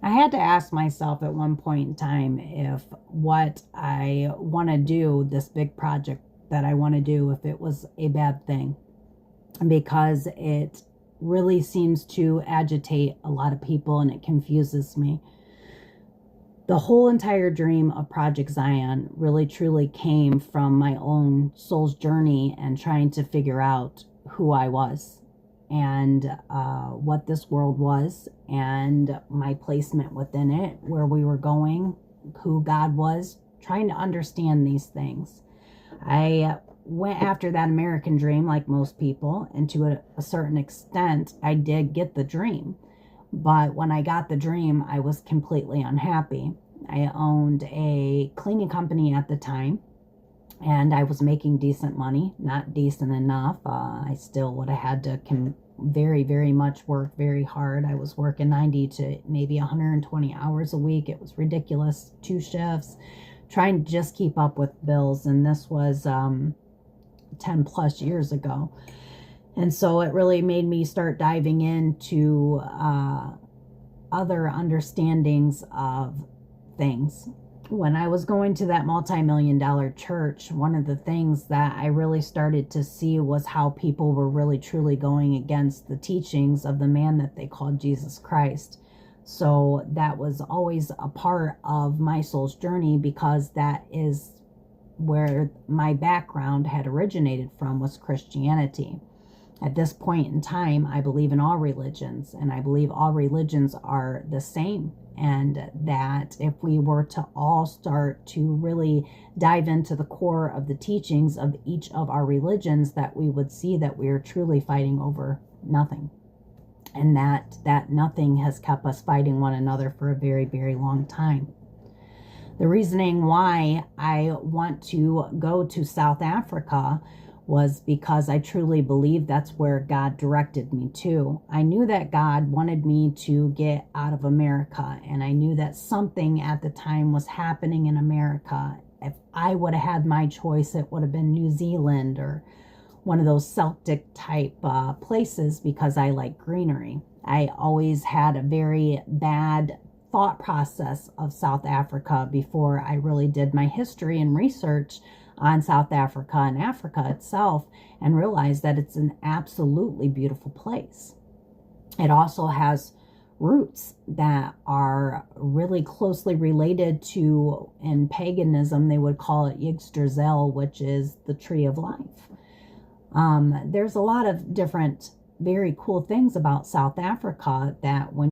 I had to ask myself at one point in time if what I want to do, this big project that I want to do, if it was a bad thing, because it really seems to agitate a lot of people and it confuses me. The whole entire dream of Project Zion really truly came from my own soul's journey and trying to figure out who I was and what this world was and my placement within it, where we were going, who God was, trying to understand these things. I went after that American dream like most people, and to a certain extent, I did get the dream. But when I got the dream, I was completely unhappy. I owned a cleaning company at the time, and I was making decent money, not decent enough. I still would have had to very, very much work very hard. I was working 90 to maybe 120 hours a week. It was ridiculous. 2 shifts, trying to just keep up with bills. And this was 10 plus years ago. And so it really made me start diving into other understandings of things. When I was going to that multi-million-dollar church, one of the things that I really started to see was how people were really truly going against the teachings of the man that they called Jesus Christ. So that was always a part of my soul's journey, because that is where my background had originated from, was Christianity. At this point in time, I believe in all religions, and I believe all religions are the same, and that if we were to all start to really dive into the core of the teachings of each of our religions, that we would see that we are truly fighting over nothing, and that nothing has kept us fighting one another for a very, very long time. The reasoning why I want to go to South Africa was because I truly believe that's where God directed me to. I knew that God wanted me to get out of America, and I knew that something at the time was happening in America. If I would have had my choice, it would have been New Zealand or one of those Celtic type places, because I like greenery. I always had a very bad thought process of South Africa before I really did my history and research on South Africa and Africa itself, and realized that it's an absolutely beautiful place. It also has roots that are really closely related to, in paganism, they would call it Yggdrasil, which is the tree of life. There's a lot of different very cool things about South Africa that when